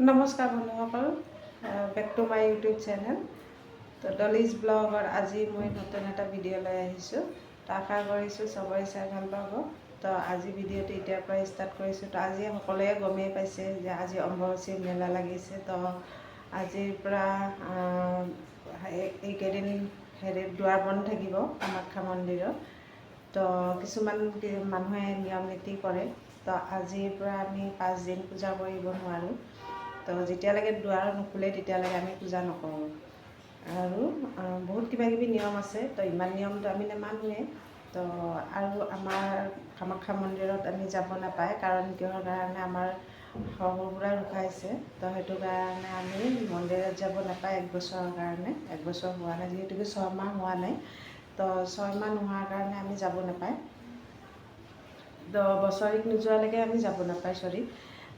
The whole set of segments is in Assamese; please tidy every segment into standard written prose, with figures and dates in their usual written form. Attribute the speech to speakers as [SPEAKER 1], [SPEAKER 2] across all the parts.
[SPEAKER 1] নমস্কাৰ বন্ধুসকল, back to my YouTube channel. তো ডলিজ ব্লগৰ আজি মই নতুন এটা ভিডিঅ' লৈ আহিছোঁ। তো আশা কৰিছোঁ চবৰে চাই ভাল পাব। তো আজি ভিডিঅ'টো এতিয়াৰ পৰা ষ্টাৰ্ট কৰিছোঁ। তো আজি সকলোৱে গমেই পাইছে যে আজি অম্বুবাচী মেলা লাগিছে। তো আজিৰ পৰা এইকেইদিন দুৱাৰ বন্ধ থাকিব কামাখ্যা মন্দিৰত। তো কিছুমান মানুহে নিয়ম নীতি কৰে। তো আজিৰ পৰা আমি 5 দিন পূজা কৰিব নোৱাৰোঁ। তো যেতিয়ালৈকে দুৱাৰ নুখুলে তেতিয়ালৈকে আমি পূজা নকৰোঁ। আৰু বহুত কিবাকিবি নিয়ম আছে। তো ইমান নিয়মটো আমি নেমানোৱে। তো আৰু আমাৰ কামাখ্যা মন্দিৰত আমি যাব নাপায়, কাৰণ কিহৰ কাৰণে আমাৰ শহুৰ বুঢ়া ঢুকাইছে। তো সেইটো কাৰণে আমি মন্দিৰত যাব নাপায় 1 বছৰৰ কাৰণে। 1 বছৰ হোৱা নাই, যিহেতুকে 6 মাহ হোৱা নাই। তো 6 মাহ নোহোৱাৰ কাৰণে আমি যাব নাপায়। তো বছৰিক নোযোৱালৈকে আমি যাব নাপায়।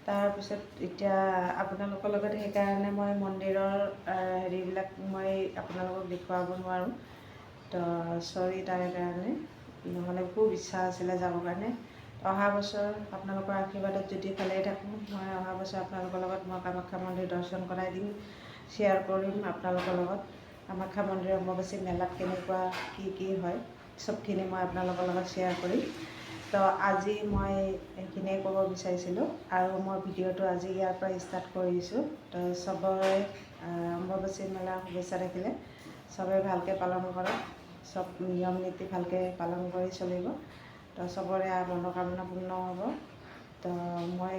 [SPEAKER 1] তাৰপিছত এতিয়া আপোনালোকৰ লগত সেইকাৰণে মই মন্দিৰৰ হেৰিবিলাক মই আপোনালোকক দেখুৱাব নোৱাৰোঁ। তো তাৰে কাৰণে, নহ'লে খুব ইচ্ছা আছিলে যাবৰ কাৰণে। অহা বছৰ আপোনালোকৰ আশীৰ্বাদত যদি ভালেই থাকোঁ, মই অহা বছৰ আপোনালোকৰ লগত মই কামাখ্যা মন্দিৰ দৰ্শন কৰাই দিম, শ্বেয়াৰ কৰিম আপোনালোকৰ লগত। কামাখ্যা মন্দিৰৰ অম্বুবাচী মেলাত কেনেকুৱা কি হয় চবখিনি মই আপোনালোকৰ লগত শ্বেয়াৰ কৰিম। তো আজি মই এইখিনিয়ে ক'ব বিচাৰিছিলোঁ, আৰু মই ভিডিঅ'টো আজি ইয়াৰ পৰা ষ্টাৰ্ট কৰিছোঁ। তো চবৰে অম্বুবাচী মেলাৰ শুভেচ্ছা থাকিলে। চবে ভালকৈ পালন কৰক, চব নিয়ম নীতি ভালকৈ পালন কৰি চলিব। তো চবৰে মনোকামনা পূৰ্ণ হ'ব। তো মই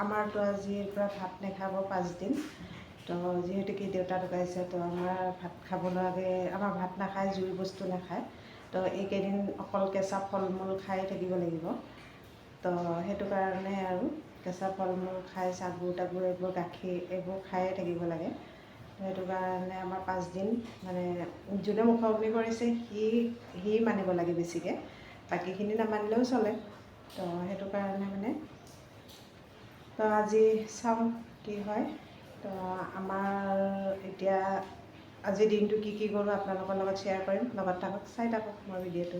[SPEAKER 1] আমাৰতো আজিৰ পৰা ভাত নাখাব 5 দিন। তো যিহেতুকে দেউতা ঢুকাইছে, তো আমাৰ ভাত খাবলৈ আমাৰ ভাত নাখায়, জুই বস্তু নাখায়। তো এইকেইদিন অকল কেঁচা ফল মূল খাই থাকিব লাগিব। তো সেইটো কাৰণে আৰু কেঁচা ফল মূল খাই, চাগু তাগু এইবোৰ গাখীৰ এইবোৰ খায়ে থাকিব লাগে। সেইটো কাৰণে আমাৰ 5 দিন মানে যোনে মুখাগ্নি কৰিছে সি মানিব লাগে বেছিকৈ, বাকীখিনি নামানিলেও চলে। তো সেইটো কাৰণে মানে তো আজি চাওঁ কি হয়। তো আমাৰ এতিয়া আজিৰ দিনটো কি কৰোঁ আপোনালোকৰ লগত শ্বেয়াৰ কৰিম। লগত থাকক, চাই থাকক মোৰ ভিডিঅ'টো।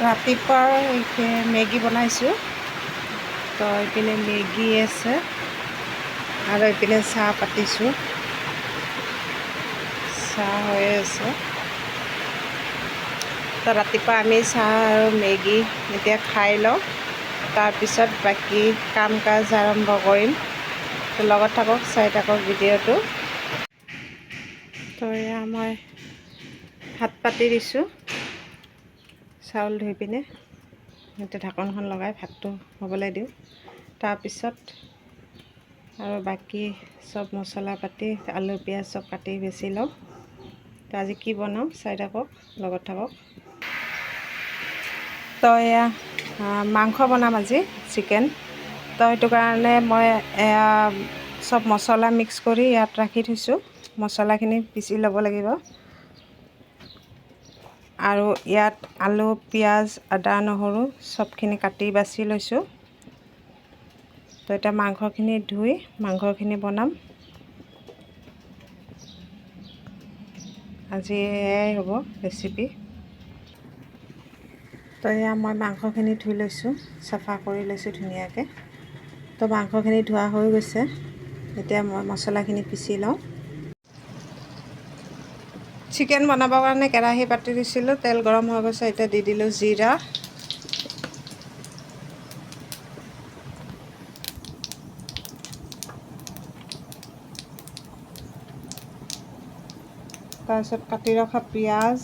[SPEAKER 1] ৰাতিপুৱা মেগী বনাইছোঁ। তো এইপিনে মেগী আছে আৰু এইপিনে চাহ পাতিছোঁ, চাহ হৈ আছে। তো ৰাতিপুৱা আমি চাহ আৰু মেগী এতিয়া খাই লওঁ, তাৰপিছত বাকী কাম কাজ আৰম্ভ কৰিম। তো লগত থাকক, চাই থাকক ভিডিঅ'টো। তো এয়া মই ভাত পাতি দিছোঁ, চাউল ধুই পিনে এতিয়া ঢাকনখন লগাই ভাতটো হ'বলৈ দিওঁ। তাৰপিছত আৰু বাকী চব মছলা পাতি আলু পিঁয়াজ চব কাটি বেচি লওঁ। তো আজি কি বনাওঁ চাই থাকক, লগত থাকক। তো এয়া মাংস বনাম আজি, চিকেন। তো সেইটো কাৰণে মই এয়া চব মছলা মিক্স কৰি ইয়াত ৰাখি থৈছোঁ। মছলাখিনি পিচি ল'ব লাগিব। আৰু ইয়াত আলু পিঁয়াজ আদা নহৰু চবখিনি কাটি বাছি লৈছোঁ। তো এতিয়া মাংসখিনি ধুই মাংসখিনি বনাম। আজি এয়াই হ'ব ৰেচিপি। তো এয়া মই মাংসখিনি ধুই লৈছোঁ, চাফা কৰি লৈছোঁ ধুনীয়াকৈ। তো মাংসখিনি ধোৱা হৈ গৈছে। এতিয়া মই মছলাখিনি পিচি লওঁ। চিকেন বনাবৰ কাৰণে কেৰাহী পাতি দিছিলোঁ, তেল গৰম হৈ গৈছে। এতিয়া দি দিলোঁ জিৰা, তাৰপিছত কাটি ৰখা পিঁয়াজ,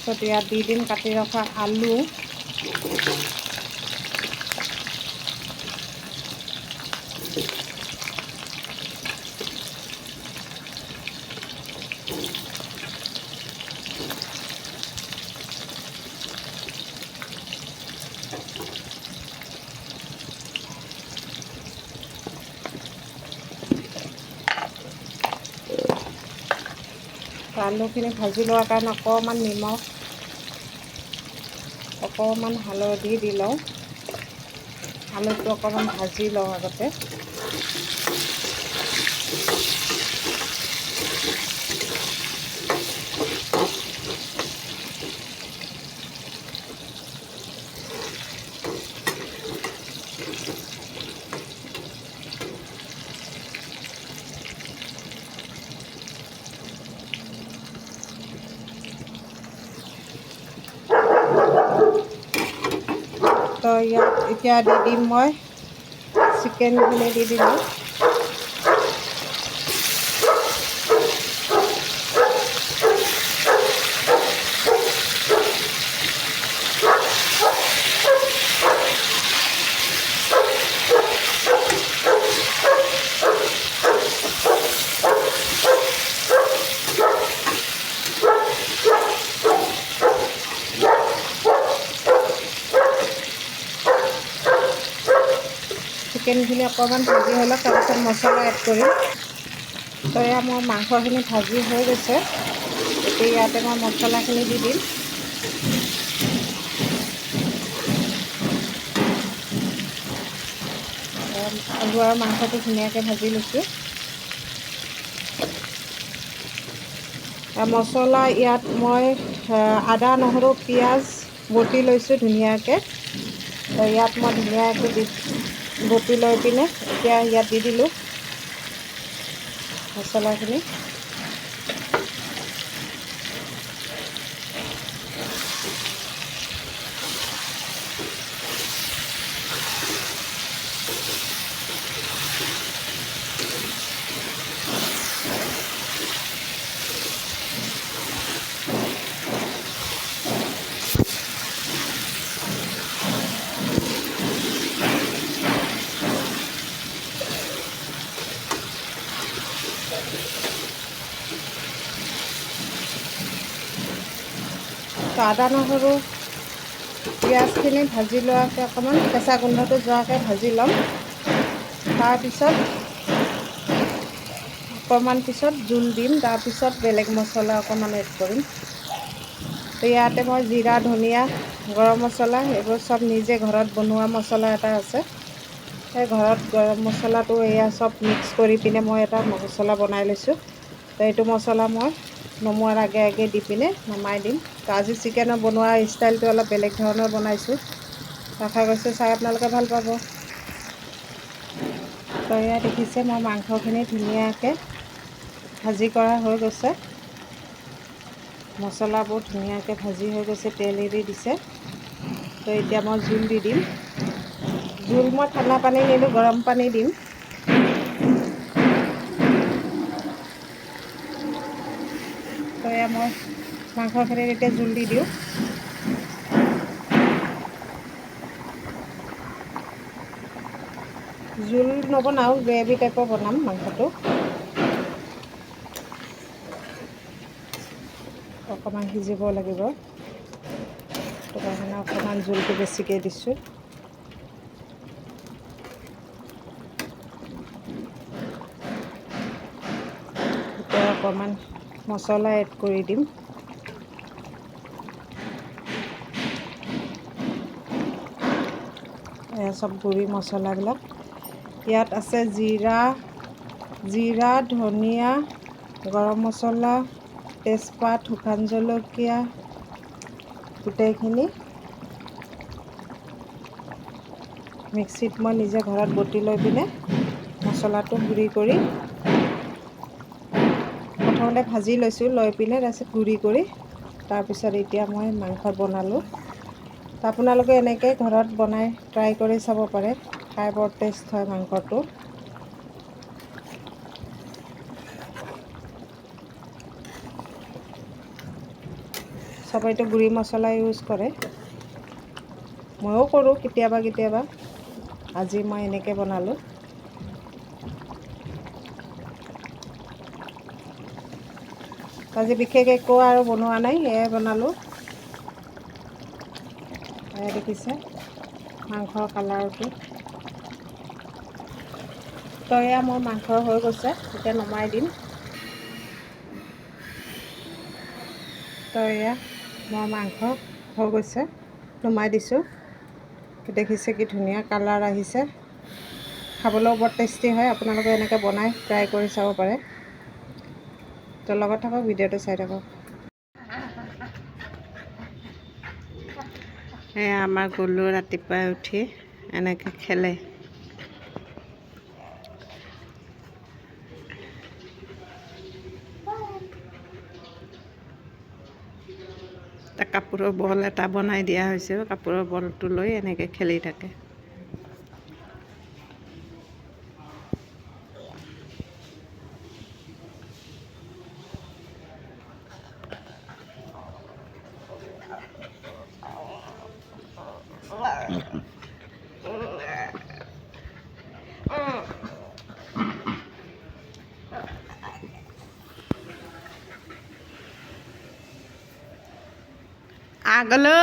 [SPEAKER 1] তাৰপিছত ইয়াত দি দিম কাটি ৰখা আলু, আলুখিনি ভাজি লোৱাৰ কাৰণে অকণমান নিমখ, অকণমান হালধি দি লওঁ। আলুটো অকণমান ভাজি লওঁ আগতে। তো ইয়াত এতিয়া দি দিম মই চিকেনখিনি দি দিলোঁ। চিকেনখিনি অকণমান ভাজি হ'লে তাৰপিছত মছলা এড কৰিম। তো এয়া মোৰ মাংসখিনি ভাজি হৈ গৈছে। এতিয়া ইয়াতে মই মছলাখিনি দি দিম। আলু আৰু মাংসটো ধুনীয়াকৈ ভাজি লৈছোঁ। মছলা ইয়াত মই আদা নহৰু পিঁয়াজ বটি লৈছোঁ ধুনীয়াকৈ। ইয়াত মই ধুনীয়াকৈ বটি লৈ পিনে এতিয়া ইয়াত দি দিলোঁ মছলাখিনি। তো আদা নহৰু পিঁয়াজখিনি ভাজি লোৱাকৈ অকণমান কেঁচা গোন্ধটো যোৱাকৈ ভাজি ল'ম। তাৰপিছত অকণমান পিছত জোল দিম। তাৰপিছত বেলেগ মছলা অকণমান এড কৰিম। তো ইয়াতে মই জিৰা ধনিয়া গৰম মছলা এইবোৰ চব নিজে ঘৰত বনোৱা মছলা এটা আছে। সেই ঘৰত গৰম মছলাটো এয়া চব মিক্স কৰি পিনে মই এটা মছলা বনাই লৈছোঁ। তো এইটো মছলা মই নমোৱাৰ আগে আগে দি পিনে নমাই দিম। তো আজি চিকেনৰ বনোৱা ষ্টাইলটো অলপ বেলেগ ধৰণৰ বনাইছোঁ। আশা কৰিছোঁ চাই আপোনালোকে ভাল পাব। তো এয়া দেখিছে মই মাংসখিনি ধুনীয়াকৈ ভাজি কৰা হৈ গৈছে। মছলাবোৰ ধুনীয়াকৈ ভাজি হৈ গৈছে, তেল এৰি দিছে। তো এতিয়া মই জোল দি দিম। জোল মই ঠাণ্ডা পানী নিদিওঁ, গৰম পানী দিম। তো এয়া মই মাংসখিনিত এতিয়া জোল দি দিওঁ। জোল নবনাওঁ, গ্ৰেভি টাইপৰ বনাম মাংসটো। অকণমান সিজিব লাগিব, সেইটো কাৰণে অকণমান জোলটো বেছিকৈ দিছোঁ। এতিয়া অকণমান মছলা এড কৰি দিম। এয়া চব গুড়ি মছলাবিলাক ইয়াত আছে। জিৰা ধনিয়া গৰম মছলা তেজপাত শুকান জলকীয়া গোটেইখিনি মিক্সিত মই নিজে ঘৰত বটি লৈ পিনে মছলাটো গুড়ি কৰি প্ৰথমতে ভাজি লৈছোঁ, লৈ পিনে তাৰপিছত গুড়ি কৰি তাৰপিছত এতিয়া মই মাংস বনালোঁ। আপোনালোকে এনেকৈ ঘৰত বনাই ট্ৰাই কৰি চাব পাৰে, খাই বৰ টেষ্ট হয় মাংসটো। চবেইতো গুড়ি মছলা ইউজ কৰে, ময়ো কৰোঁ কেতিয়াবা কেতিয়াবা। আজি মই এনেকৈ বনালোঁ। আজি বিশেষ একো আৰু বনোৱা নাই, এয়াই বনালোঁ। এয়া দেখিছে মাংসৰ কালাৰটো। তো এয়া মোৰ মাংস হৈ গৈছে, এতিয়া নমাই দিম। তো এয়া মোৰ মাংস হৈ গৈছে, নমাই দিছোঁ। দেখিছে কি ধুনীয়া কালাৰ আহিছে। খাবলৈও বৰ টেষ্টি হয়। আপোনালোকে এনেকৈ বনাই ট্ৰাই কৰি চাব পাৰে। তো লগত থাকক, ভিডিঅ'টো চাই থাকক। এয়া আমাৰ গলু ৰাতিপুৱাই উঠি এনেকৈ খেলে। কাপোৰৰ বল এটা বনাই দিয়া হৈছে, কাপোৰৰ বলটো লৈ এনেকৈ খেলি থাকে। গলু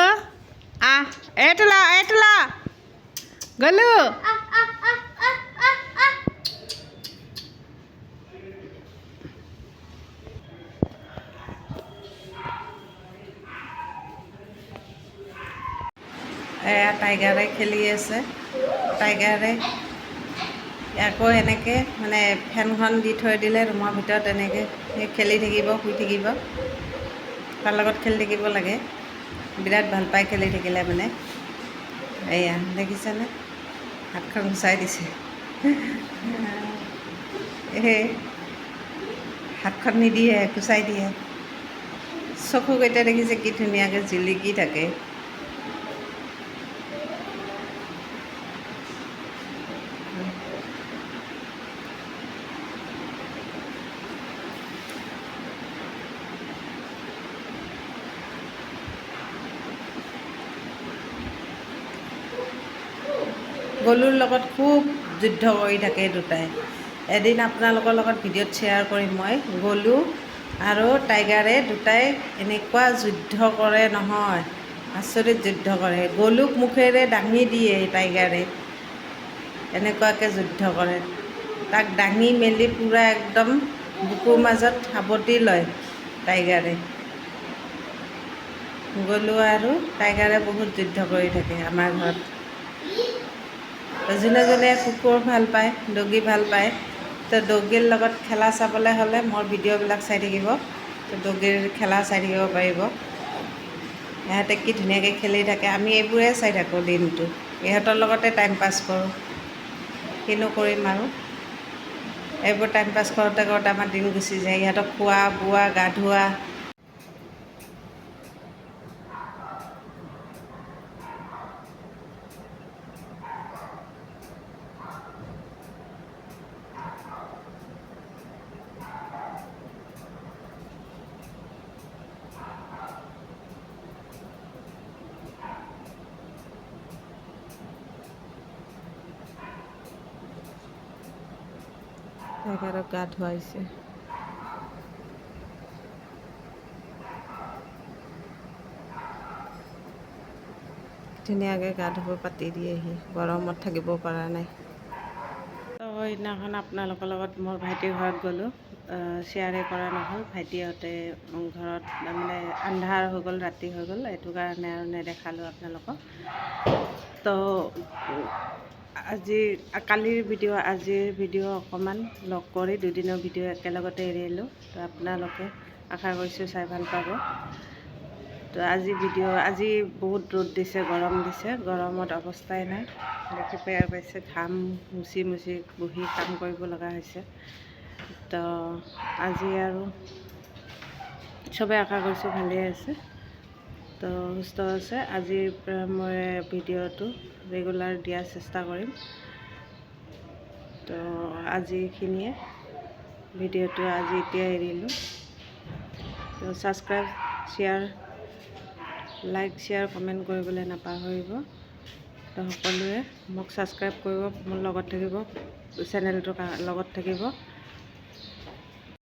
[SPEAKER 1] এইটো ল গলু। এয়া টাইগাৰে খেলি আছে। টাইগাৰে আকৌ এনেকৈ মানে ফেনখন দি থৈ দিলে ৰুমৰ ভিতৰত এনেকৈ খেলি থাকিব, শুই থাকিব। তাৰ লগত খেলি থাকিব লাগে, বিৰাট ভাল পায় খেলি থাকিলে মানে। এয়া দেখিছেনে, হাতখন গুচাই দিছে। এই হাতখন নিদিয়ে, গুচাই দিয়ে। চকুকেইটা দেখিছে কি ধুনীয়াকৈ জিলিকি থাকে। গলুৰ লগত খুব যুদ্ধ কৰি থাকে দুটাই। এদিন আপোনালোকৰ লগত ভিডিঅ'ত শ্বেয়াৰ কৰিম মই। গলু আৰু টাইগাৰে দুটাই এনেকুৱা যুদ্ধ কৰে নহয়, আচৰিত যুদ্ধ কৰে। গলুক মুখেৰে দাঙি দিয়ে টাইগাৰে, এনেকুৱাকৈ যুদ্ধ কৰে। তাক দাঙি মেলি পূৰা একদম বুকুৰ মাজত সাৱটি লয় টাইগাৰে। গলু আৰু টাইগাৰে বহুত যুদ্ধ কৰি থাকে আমাৰ ঘৰত। যোনে যোনে কুকুৰ ভাল পায়, ডগী ভাল পায়, তো ডগীৰ লগত খেলা চাবলৈ হ'লে মোৰ ভিডিঅ'বিলাক চাই থাকিব। তো ডগীৰ খেলা চাই থাকিব পাৰিব। ইহঁতে কি ধুনীয়াকৈ খেলি থাকে, আমি এইবোৰে চাই থাকোঁ দিনটো। ইহঁতৰ লগতে টাইম পাছ কৰোঁ, কিনো কৰিম আৰু। এইবোৰ টাইম পাছ কৰোঁতে কৰোঁতে আমাৰ দিন গুচি যায়। ইহঁতক খোৱা বোৱা, গা ধোৱা। টাইগাৰক গা ধুৱাইছে। ধুনীয়াকৈ গা ধুব পাতি দিয়েহি, গৰমত থাকিব পৰা নাই। তো সেইদিনাখন আপোনালোকৰ লগত মোৰ ভাইটিৰ ঘৰত গ'লোঁ, শ্বেয়াৰে কৰা নহ'ল। ভাইটিহঁতে ঘৰত মানে আন্ধাৰ হৈ গ'ল, ৰাতি হৈ গ'ল, এইটো কাৰণে আৰু নেদেখালোঁ আপোনালোকক। তো কালিৰ ভিডিঅ' আজিৰ ভিডিঅ' অকণমান লগ কৰি দুদিনৰ ভিডিঅ' একেলগতে এৰিলোঁ। তো আপোনালোকে আশা কৰিছোঁ চাই ভাল পাব। তো আজি বহুত ৰ'দ দিছে, গৰম দিছে। গৰমত অৱস্থাই নাই, দেখি বেয়া পাইছে। ঘাম মুচি মুচি বহি কাম কৰিব লগা হৈছে। তো আজি আৰু চবেই আশা কৰিছোঁ ভালেই আছে, তো সুস্থ আছে। আজিৰ পৰা মই ভিডিঅ'টো ৰেগুলাৰ দিয়াৰ চেষ্টা কৰিম। তো আজিখিনিয়ে ভিডিঅ'টো এতিয়া এৰিলোঁ। তো subscribe, share, like, share, comment কৰিবলৈ নাপাহৰিব। তো সকলোৱে মোক ছাবস্ক্ৰাইব কৰিব, মোৰ লগত থাকিব, চেনেলটোৰ লগত থাকিব।